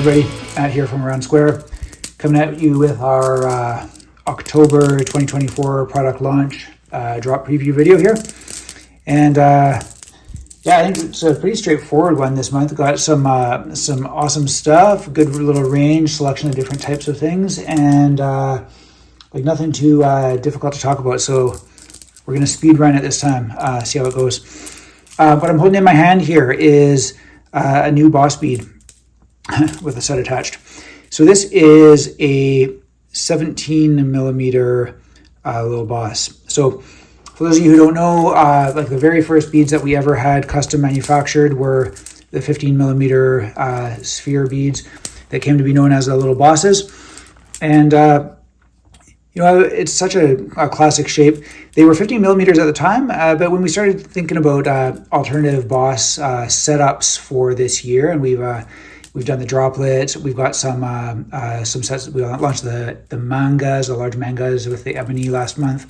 everybody, Matt here from Aroundsquare, coming at you with our October 2024 product launch drop preview video here. And yeah, I think it's a pretty straightforward one this month. Got some awesome stuff, good little range, selection of different types of things, and like nothing too difficult to talk about. So we're gonna speed run it this time, see how it goes. What I'm holding in my hand here is a new Boss bead with a set attached. So this is a 17 millimeter Lil Boss. So for those of you who don't know, like the very first beads that we ever had custom manufactured were the 15 millimeter sphere beads that came to be known as the Lil Bosses. And you know, it's such a classic shape. They were 15 millimeters at the time, but when we started thinking about alternative Boss setups for this year, and we've done the droplets, we've got some sets. We launched the mangas, the large mangas with the ebony last month.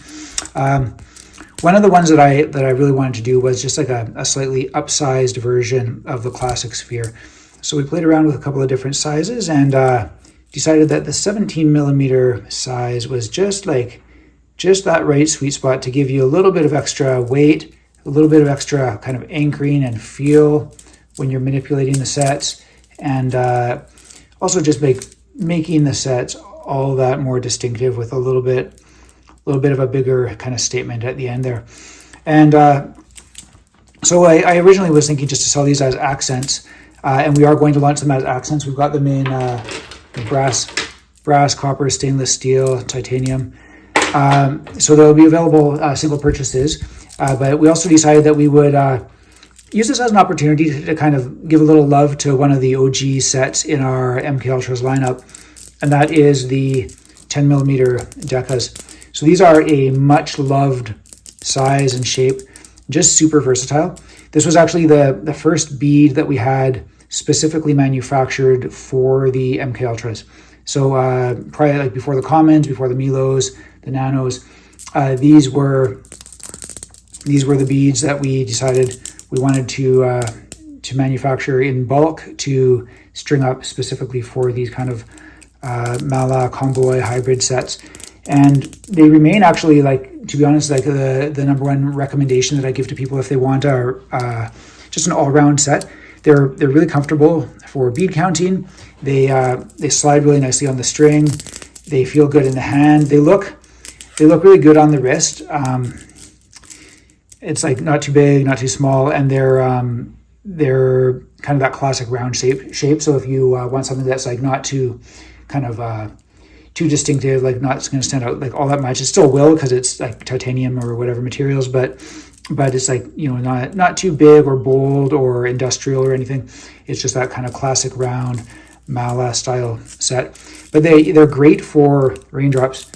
One of the ones that I really wanted to do was just like a slightly upsized version of the classic sphere. So we played around with a couple of different sizes and decided that the 17 millimeter size was just that right sweet spot to give you a little bit of extra weight, a little bit of extra kind of anchoring and feel when you're manipulating the sets, and also just making the sets all that more distinctive with a little bit of a bigger kind of statement at the end there. And so I originally was thinking just to sell these as accents, and we are going to launch them as accents. We've got them in brass, copper, stainless steel, titanium. So they'll be available single purchases. But we also decided that we would use this as an opportunity to kind of give a little love to one of the OG sets in our MKUltras lineup, and that is the 10 millimeter Decas. So these are a much loved size and shape, just super versatile. This was actually the first bead that we had specifically manufactured for the MKUltras. So probably like before the Commons, before the Milos, the Nanos, these were the beads that we decided we wanted to manufacture in bulk to string up specifically for these kind of Mala Convoy hybrid sets. And they remain actually, like, to be honest, like the number one recommendation that I give to people if they want just an all-around set. They're really comfortable for bead counting. They slide really nicely on the string. They feel good in the hand. They look really good on the wrist. It's like not too big, not too small, and they're kind of that classic round shape. So if you want something that's like not too kind of too distinctive, like not going to stand out like all that much, it still will because it's like titanium or whatever materials, but it's like, you know, not too big or bold or industrial or anything. It's just that kind of classic round Mala style set. But they're great for raindrops.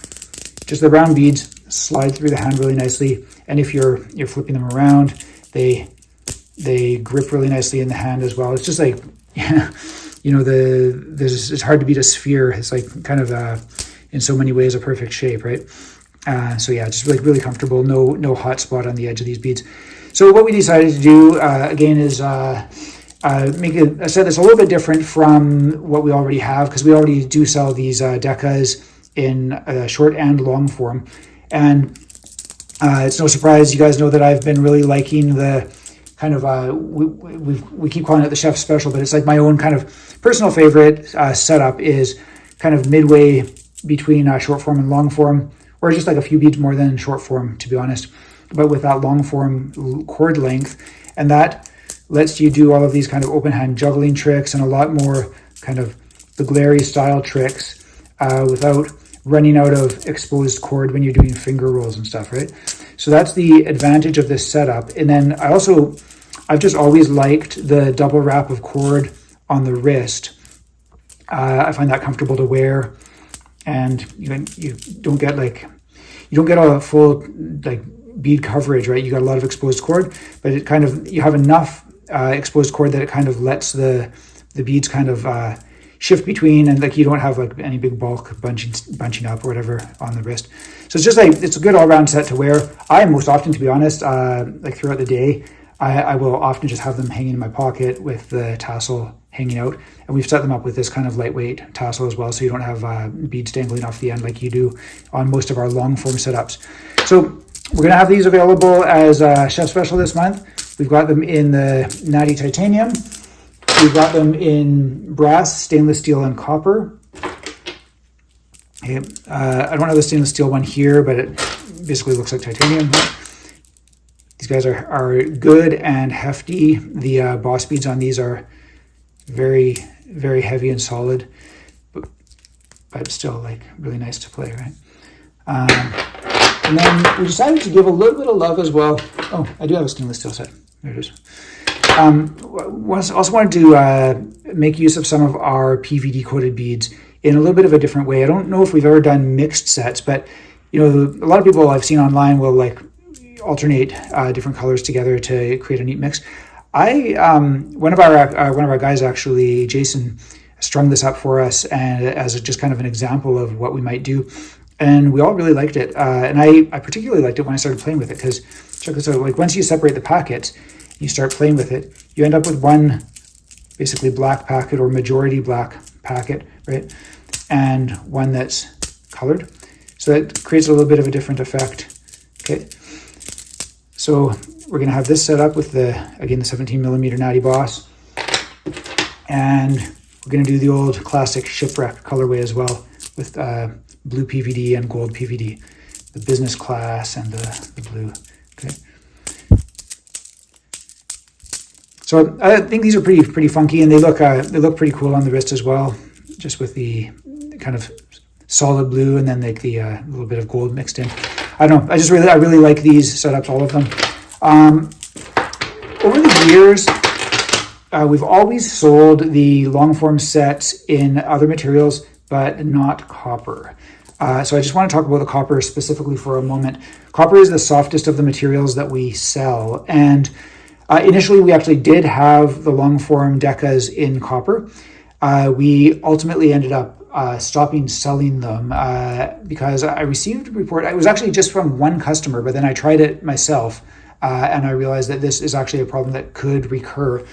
Just the round beads slide through the hand really nicely, and if you're flipping them around, they grip really nicely in the hand as well. It's just like, you know, it's hard to beat a sphere. It's like kind of in so many ways a perfect shape, right? So yeah, just like really comfortable, no hot spot on the edge of these beads. So what we decided to do again is make a set that's a little bit different from what we already have, because we already do sell these Decas in short and long form. And it's no surprise, you guys know that I've been really liking the kind of, we keep calling it the Chef Special, but it's like my own kind of personal favorite setup is kind of midway between short form and long form, or just like a few beads more than short form, to be honest, but with that long form cord length. And that lets you do all of these kind of open hand juggling tricks and a lot more kind of begleri style tricks without running out of exposed cord when you're doing finger rolls and stuff, right? So that's the advantage of this setup. And then I've just always liked the double wrap of cord on the wrist. I find that comfortable to wear, and you don't get a full like bead coverage, right? You got a lot of exposed cord, but it kind of, you have enough exposed cord that it kind of lets the beads kind of shift between, and like you don't have like any big bulk bunching up or whatever on the wrist. So it's just like, it's a good all-around set to wear. I most often, to be honest, like throughout the day, I will often just have them hanging in my pocket with the tassel hanging out. And we've set them up with this kind of lightweight tassel as well, so you don't have beads dangling off the end like you do on most of our long form setups. So we're going to have these available as chef special this month. We've got them in the natty titanium. We've got them in brass, stainless steel, and copper. Okay, I don't have the stainless steel one here, but it basically looks like titanium. These guys are good and hefty. The Boss beads on these are very, very heavy and solid, but still like really nice to play, right? And then we decided to give a little bit of love as well. Oh, I do have a stainless steel set. There it is. Also wanted to make use of some of our PVD coated beads in a little bit of a different way. I don't know if we've ever done mixed sets, but you know, a lot of people I've seen online will like alternate different colors together to create a neat mix. One of our guys actually, Jason, strung this up for us and as just kind of an example of what we might do, and we all really liked it. And I particularly liked it when I started playing with it, because check this out. Like once you separate the packets, you start playing with it, you end up with one basically black packet or majority black packet, right? And one that's colored. So that creates a little bit of a different effect. Okay. So we're going to have this set up with the 17mm Natty Boss. And we're going to do the old classic shipwreck colorway as well with blue PVD and gold PVD, the business class and the blue. Okay. So I think these are pretty funky, and they look pretty cool on the wrist as well, just with the kind of solid blue and then like the little bit of gold mixed in. I don't know. I really like these setups, all of them. Over the years, we've always sold the long form sets in other materials, but not copper. So I just want to talk about the copper specifically for a moment. Copper is the softest of the materials that we sell, and initially, we actually did have the long form Decas in copper. We ultimately ended up stopping selling them because I received a report. It was actually just from one customer, but then I tried it myself and I realized that this is actually a problem that could recur.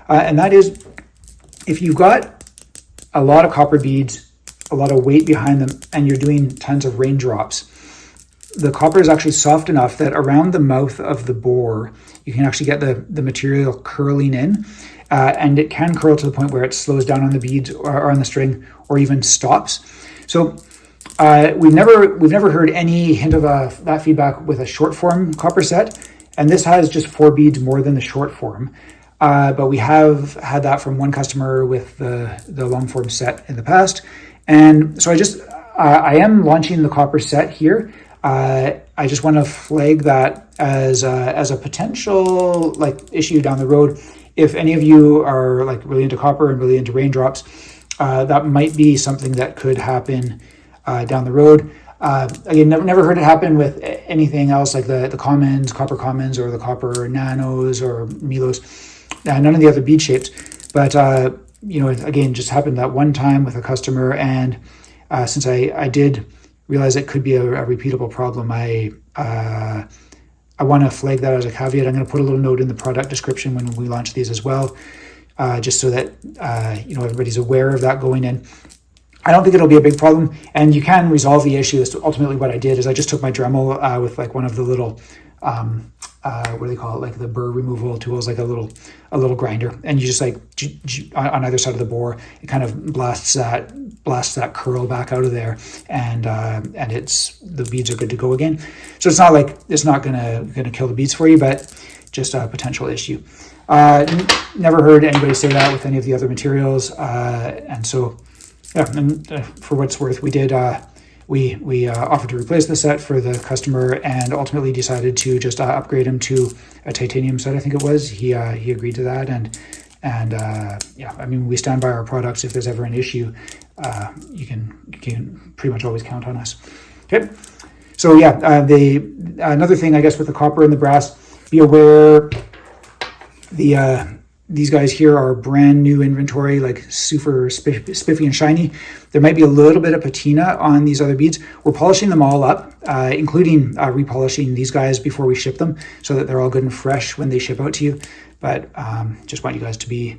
And that is, if you've got a lot of copper beads, a lot of weight behind them, and you're doing tons of raindrops, the copper is actually soft enough that around the mouth of the bore, you can actually get the material curling in, and it can curl to the point where it slows down on the beads or on the string, or even stops. So we've never heard any hint of that feedback with a short form copper set, and this has just 4 beads more than the short form. But we have had that from one customer with the long form set in the past, and so I am launching the copper set here. I just want to flag that as a potential like issue down the road. If any of you are like really into copper and really into raindrops, that might be something that could happen down the road. Again, never heard it happen with anything else like the commons, copper commons, or the copper nanos or Milos. None of the other bead shapes, but again, just happened that one time with a customer, and since I did realize it could be a repeatable problem, I want to flag that as a caveat. I'm going to put a little note in the product description when we launch these as well, just so that everybody's aware of that going in. I don't think it'll be a big problem, and you can resolve the issue. That's ultimately what I did is I just took my Dremel with like one of the little what do they call it, like the burr removal tools, like a little grinder, and you just like on either side of the bore, it kind of blasts that curl back out of there, and the beads are good to go again. So it's not gonna kill the beads for you, but just a potential issue. Never heard anybody say that with any of the other materials, and so yeah. And for what it's worth, we did. We offered to replace the set for the customer, and ultimately decided to just upgrade him to a titanium set. I think it was. He agreed to that, and yeah. I mean, we stand by our products. If there's ever an issue, you can pretty much always count on us. Okay. So yeah, another thing I guess with the copper and the brass, be aware these guys here are brand new inventory, like super spiffy and shiny. There might be a little bit of patina on these other beads. We're polishing them all up, including repolishing these guys before we ship them, so that they're all good and fresh when they ship out to you. But just want you guys to be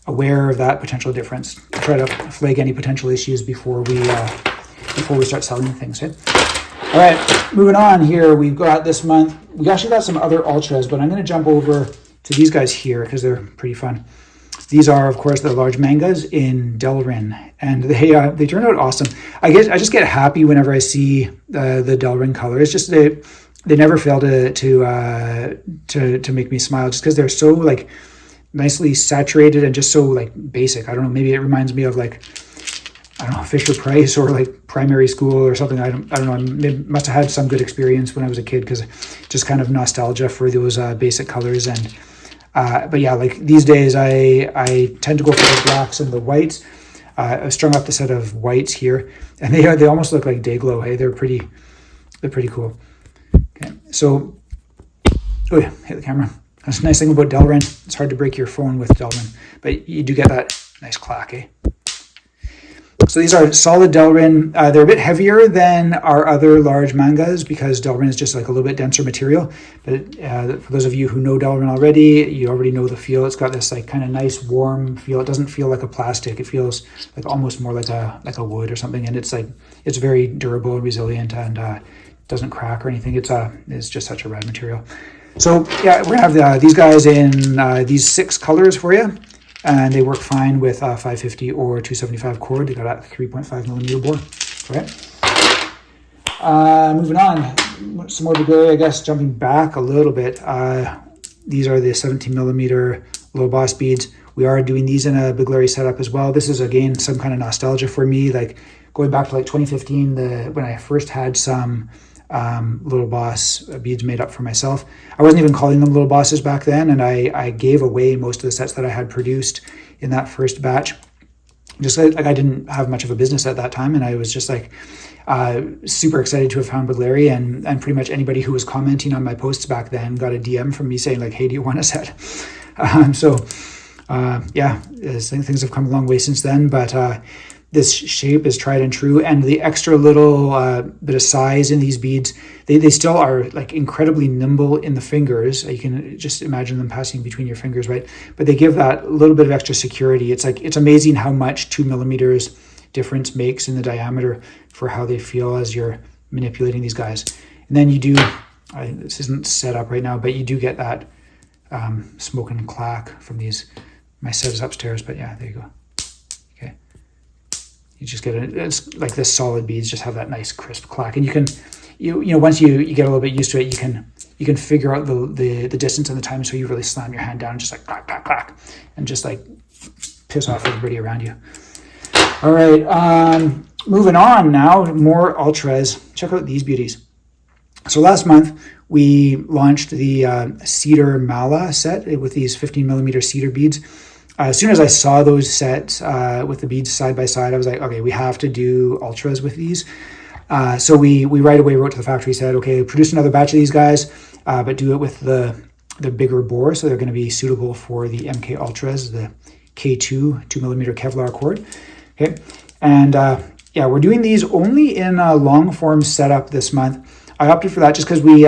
aware of that potential difference. Try to flag any potential issues before we start selling things. Right? All right, moving on here. We've got this month. We actually got some other ultras, but I'm going to jump over to these guys here because they're pretty fun. These are, of course, the large mangas in Delrin, and they turn out awesome. I just get happy whenever I see the Delrin color. It's just they never fail to make me smile, just because they're so like nicely saturated and just so like basic. I don't know. Maybe it reminds me of like, I don't know, Fisher Price or like primary school or something. I don't know. I must have had some good experience when I was a kid, because just kind of nostalgia for those basic colors. And but yeah, like these days I tend to go for the blacks and the whites. I've strung up the set of whites here, and they almost look like day glow. Hey, they're pretty cool. Okay, so oh yeah, hit the camera. That's the nice thing about Delrin. It's hard to break your phone with Delrin, but you do get that nice clack, eh? So these are solid Delrin. They're a bit heavier than our other large mangas because Delrin is just like a little bit denser material. But for those of you who know Delrin already, you already know the feel. It's got this like kind of nice warm feel. It doesn't feel like a plastic. It feels like almost more like a wood or something. And it's very durable and resilient, and doesn't crack or anything. It's just such a rad material. So yeah, we're gonna have these guys in these 6 colors for you. And they work fine with 550 or 275 cord. They got a 3.5 millimeter bore. All right. Moving on, some more begleri, I guess. Jumping back a little bit. These are the 17 millimeter Lil Boss beads. We are doing these in a begleri setup as well. This is again some kind of nostalgia for me, like going back to like 2015, when I first had some Lil Boss beads made up for myself. I wasn't even calling them Lil Bosses back then, and I gave away most of the sets that I had produced in that first batch. Just like I didn't have much of a business at that time, and I was just like super excited to have found begleri, and pretty much anybody who was commenting on my posts back then got a DM from me saying like, hey, do you want a set? Yeah, things have come a long way since then, but this shape is tried and true, and the extra little bit of size in these beads, they still are like incredibly nimble in the fingers. You can just imagine them passing between your fingers, right? But they give that little bit of extra security. It's amazing how much 2 millimeters difference makes in the diameter for how they feel as you're manipulating these guys. And then you do, this isn't set up right now, but you do get that smoke and clack from these. My set is upstairs, but yeah, there you go. You just get it's like this solid beads just have that nice crisp clack, and you can, once you get a little bit used to it, you can figure out the distance and the time, so you really slam your hand down and just like clack clack clack, and just like piss off everybody around you. All right, moving on now, more ultras. Check out these beauties. So last month we launched the Cedar Mala set with these 15 millimeter cedar beads. As soon as I saw those sets with the beads side by side, I was like, okay, we have to do ultras with these. So we right away wrote to the factory, said, okay, produce another batch of these guys, but do it with the bigger bore, so they're going to be suitable for the MKUltras, the K2 2 millimeter Kevlar cord. Okay, and yeah, we're doing these only in a long form setup this month. I opted for that just because we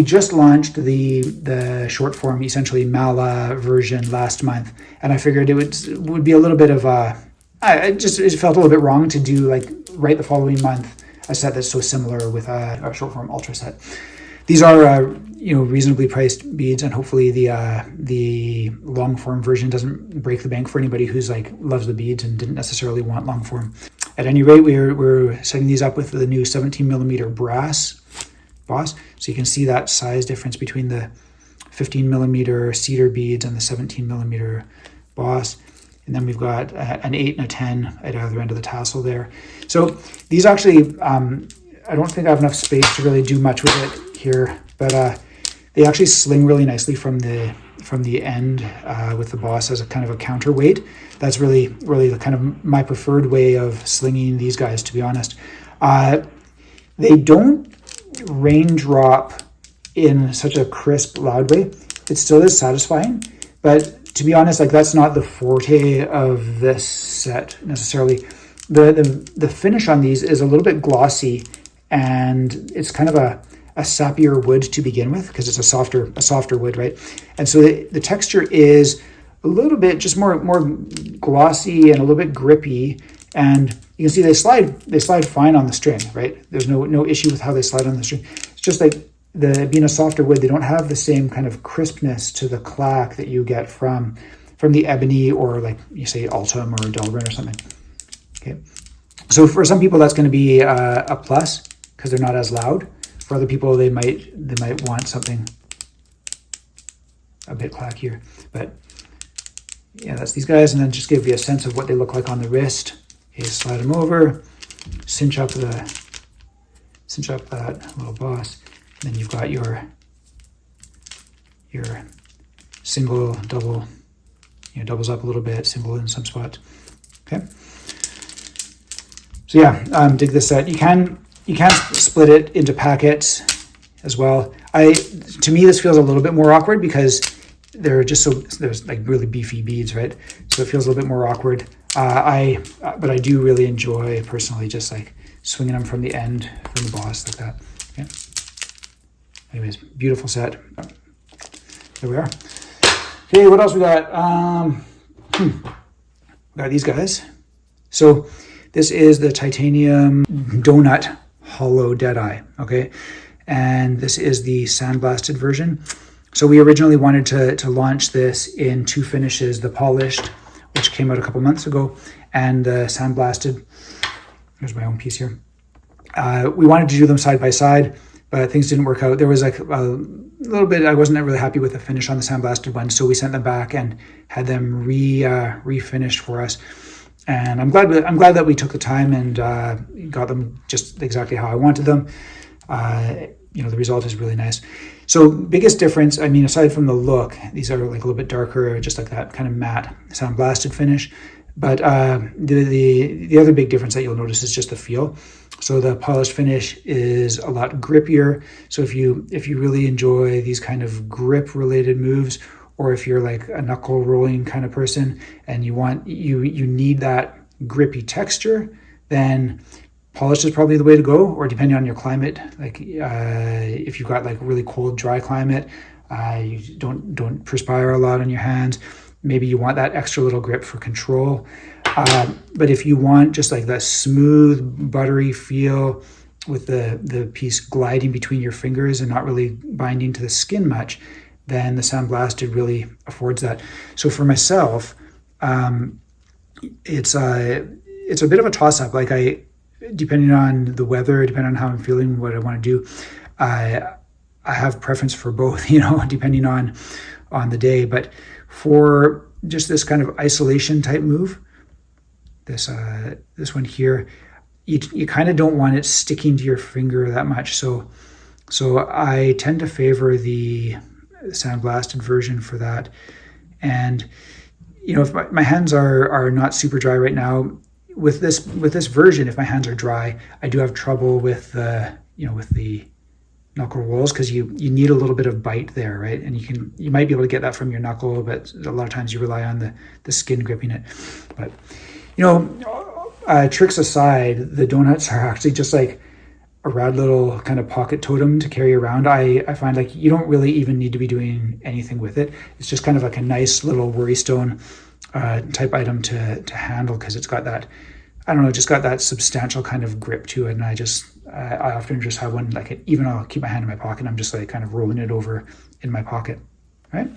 just launched the short form, essentially Mala version last month, and I figured it would be a little bit of it felt a little bit wrong to do like right the following month a set that's so similar with our short form ultra set. These are reasonably priced beads, and hopefully the long form version doesn't break the bank for anybody who's like loves the beads and didn't necessarily want long form. At any rate, we're setting these up with the new 17 millimeter brass Boss, so you can see that size difference between the 15 millimeter cedar beads and the 17 millimeter Boss. And then we've got an 8 and a 10 at either end of the tassel there. So these actually, I don't think I have enough space to really do much with it here, but they actually sling really nicely from the end with the Boss as a kind of a counterweight. That's really kind of my preferred way of slinging these guys, to be honest. They don't raindrop in such a crisp, loud way. It still is satisfying, but to be honest, like that's not the forte of this set necessarily. The finish on these is a little bit glossy, and it's kind of a sappier wood to begin with because it's a softer wood, right? And so the texture is a little bit just more glossy and a little bit grippy. And you can see they slide fine on the string, right? There's no issue with how they slide on the string. It's just like being a softer wood, they don't have the same kind of crispness to the clack that you get from the ebony, or like you say Ultim or Delrin or something. Okay, so for some people that's going to be a plus because they're not as loud. For other people, they might want something a bit clackier. But yeah, that's these guys, and then just give you a sense of what they look like on the wrist. Okay, slide them over, cinch up that Lil Boss. And then you've got your single, double, doubles up a little bit, single in some spots. Okay. So yeah, dig this set. You can split it into packets as well. To me, this feels a little bit more awkward because there's like really beefy beads, right? So it feels a little bit more awkward. But I do really enjoy personally just like swinging them from the end, from the Boss like that. Okay. Anyways, beautiful set. There we are. Okay, what else we got? We got these guys. So this is the titanium donut hollow Deadeye, okay? And this is the Sandblasted version. So we originally wanted to launch this in two finishes, the polished, which came out a couple months ago, and the Sandblasted. Here's my own piece here. We wanted to do them side by side, but things didn't work out. There was like a little bit, I wasn't really happy with the finish on the Sandblasted one, so we sent them back and had them refinished for us. And I'm glad that we took the time and got them just exactly how I wanted them. The result is really nice. So biggest difference, I mean, aside from the look, these are like a little bit darker, just like that kind of matte Sandblasted finish. But the other big difference that you'll notice is just the feel. So the polished finish is a lot grippier. So if you really enjoy these kind of grip related moves, or if you're like a knuckle rolling kind of person and you need that grippy texture, then polished is probably the way to go. Or depending on your climate, like if you've got like really cold, dry climate, you don't perspire a lot on your hands, maybe you want that extra little grip for control. But if you want just like that smooth, buttery feel with the piece gliding between your fingers and not really binding to the skin much, then the Sandblasted really affords that. So for myself, it's a bit of a toss-up. Like depending on the weather, depending on how I'm feeling, what I want to do, I have preference for both, depending on the day. But for just this kind of isolation type move, this one here, you kind of don't want it sticking to your finger that much. So I tend to favor the Sandblasted version for that. And if my hands are not super dry right now, with this version, if my hands are dry, I do have trouble with the knuckle rolls, because you need a little bit of bite there, right? And you might be able to get that from your knuckle, but a lot of times you rely on the skin gripping it. But tricks aside, the donuts are actually just like a rad little kind of pocket totem to carry around. I find like you don't really even need to be doing anything with it. It's just kind of like a nice little worry stone type item to handle, because it's got that, I don't know, just got that substantial kind of grip to it. And I often just have one, like even I'll keep my hand in my pocket and I'm just like kind of rolling it over in my pocket, right?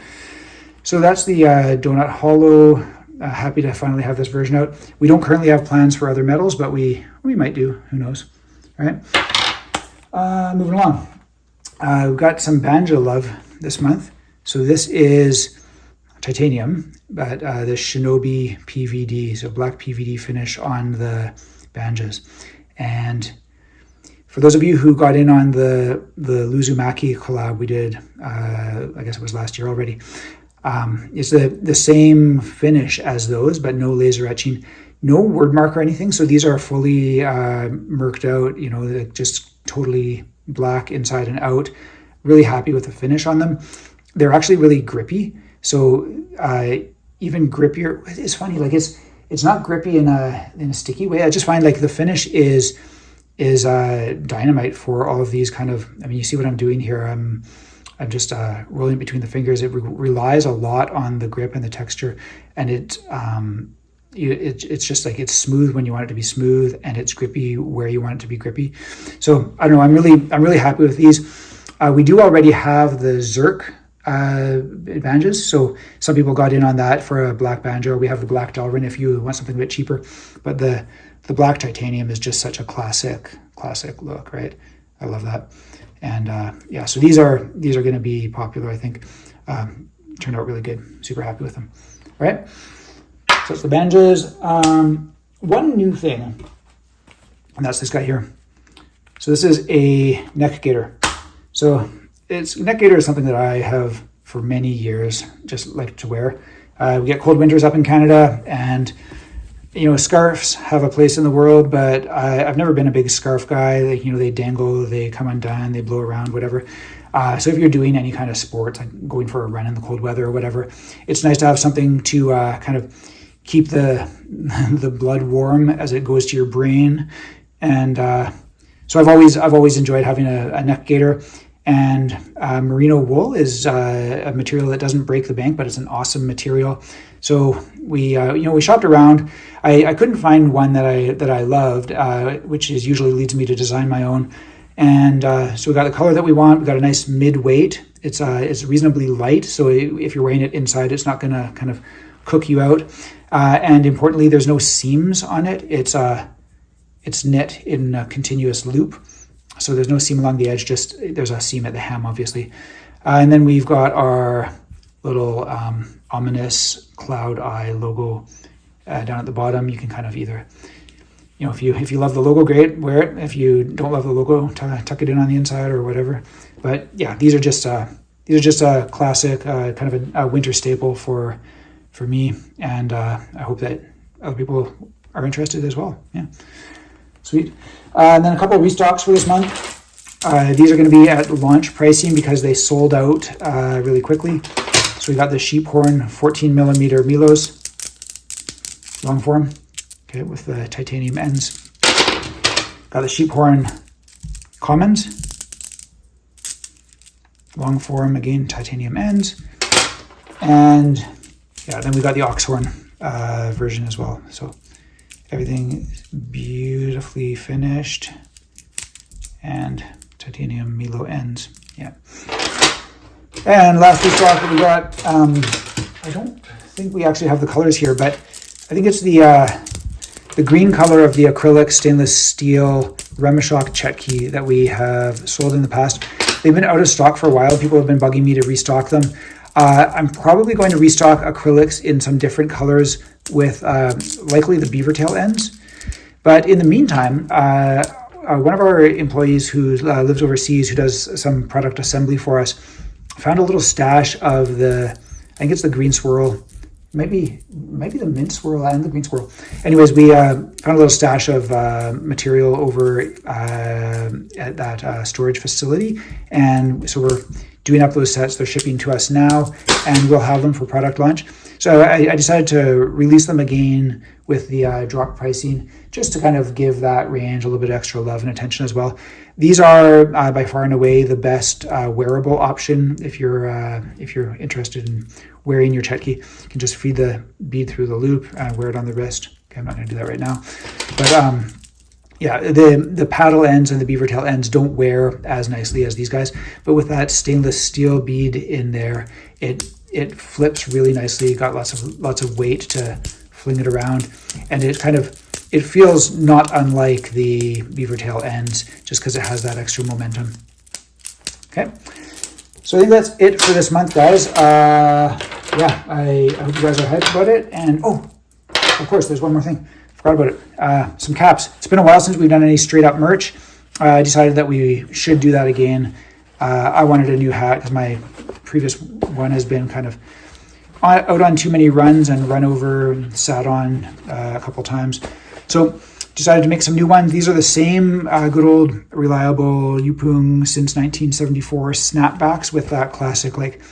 So that's the Donut Hollow. Happy to finally have this version out. We don't currently have plans for other metals, but we might do, who knows, all right? Moving along. We've got some banjo love this month. So this is titanium, but the Shinobi PVD, so black PVD finish on the banjos. And for those of you who got in on the Luzumaki collab we did, I guess it was last year already, it's the same finish as those, but no laser etching, no word mark or anything. So these are fully merked out, just totally black inside and out. Really happy with the finish on them. They're actually really grippy. So even grippier. It's funny, like it's not grippy in a sticky way. I just find like the finish is dynamite for all of these kind of. I mean, you see what I'm doing here. I'm I'm just rolling it between the fingers. It relies a lot on the grip and the texture, and it's just like it's smooth when you want it to be smooth, and it's grippy where you want it to be grippy. So I don't know. I'm really happy with these. We do already have the Zerk banjas, so some people got in on that for a black banjo. We have the black Delrin if you want something a bit cheaper, but the black titanium is just such a classic look, right? I love that. And yeah, so these are going to be popular, I think. Turned out really good. Super happy with them. All right. So it's the banjas. One new thing, and that's this guy here. So this is a neck gaiter. So neck gaiter is something that I have for many years just liked to wear. We get cold winters up in Canada, and scarves have a place in the world, but I've never been a big scarf guy. Like, they dangle, they come undone, they blow around, whatever. So if you're doing any kind of sport, like going for a run in the cold weather or whatever, it's nice to have something to kind of keep the blood warm as it goes to your brain. And so I've always enjoyed having a neck gaiter. And merino wool is a material that doesn't break the bank, but it's an awesome material. So we shopped around. I couldn't find one that I loved, which usually leads me to design my own. And so we got the color that we want. We got a nice mid-weight. It's reasonably light, so if you're wearing it inside, it's not going to kind of cook you out. And importantly, there's no seams on it. It's knit in a continuous loop. So there's no seam along the edge, just there's a seam at the hem, obviously. And then we've got our little ominous cloud eye logo down at the bottom. You can kind of either, if you love the logo, great, wear it. If you don't love the logo, tuck it in on the inside or whatever. But yeah, these are just a classic kind of a winter staple for me, and I hope that other people are interested as well. Yeah. Sweet. And then a couple of restocks for this month. These are going to be at launch pricing because they sold out really quickly. So we got the Sheephorn 14 millimeter Milos long form, okay, with the titanium ends. Got the Sheephorn Commons long form, again, titanium ends. And yeah, then we got the Oxhorn version as well. So everything is beautifully finished, and titanium Milo ends. Yeah. And last restock that we got, I don't think we actually have the colors here, but I think it's the green color of the acrylic stainless steel Remashok Chatkey that we have sold in the past. They've been out of stock for a while. People have been bugging me to restock them. I'm probably going to restock acrylics in some different colors with likely the beaver tail ends. But in the meantime, one of our employees who lives overseas, who does some product assembly for us, found a little stash of I think it's the green swirl, maybe the mint swirl and the green swirl. Anyways, we found a little stash of material over at that storage facility, and so we're doing up those sets. They're shipping to us now, and we'll have them for product launch. So I decided to release them again with the drop pricing, just to kind of give that range a little bit extra love and attention as well. These are by far and away the best wearable option if you're interested in wearing your Chatkey. You can just feed the bead through the loop and wear it on the wrist. Okay, I'm not going to do that right now, but yeah, the paddle ends and the beaver tail ends don't wear as nicely as these guys, but with that stainless steel bead in there, it flips really nicely. Got lots of weight to fling it around, and it feels not unlike the beaver tail ends, just because it has that extra momentum. Okay, so I think that's it for this month, guys. Yeah, I hope you guys are hyped about it. And oh, of course, there's one more thing. Forgot about it. Some caps. It's been a while since we've done any straight up merch. I decided that we should do that again. I wanted a new hat because my previous one has been kind of out on too many runs and run over and sat on a couple times. So decided to make some new ones. These are the same good old reliable Yupung since 1974 snapbacks with that classic like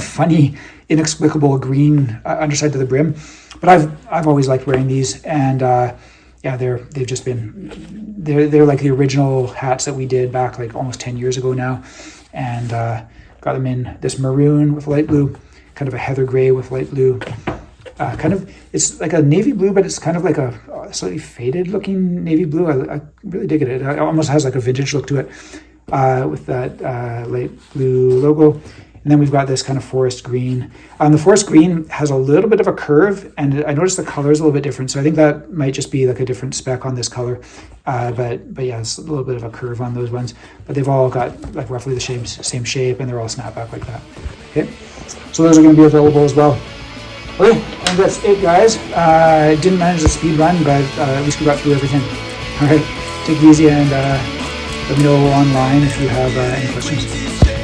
funny inexplicable green underside to the brim. But I've always liked wearing these, and yeah, they're like the original hats that we did back like almost 10 years ago now, and got them in this maroon with light blue, kind of a heather gray with light blue. It's like a navy blue, but it's kind of like a slightly faded looking navy blue. I really dig it. It almost has like a vintage look to it with that light blue logo. And then we've got this kind of forest green. The forest green has a little bit of a curve, and I noticed the color is a little bit different. So I think that might just be like a different spec on this color. But yeah, it's a little bit of a curve on those ones. But they've all got like roughly the same shape, and they're all snapback like that. Okay, so those are going to be available as well. Okay, and that's it, guys. I didn't manage the speed run, but at least we got through everything. All right, take it easy, and let me know online if you have any questions.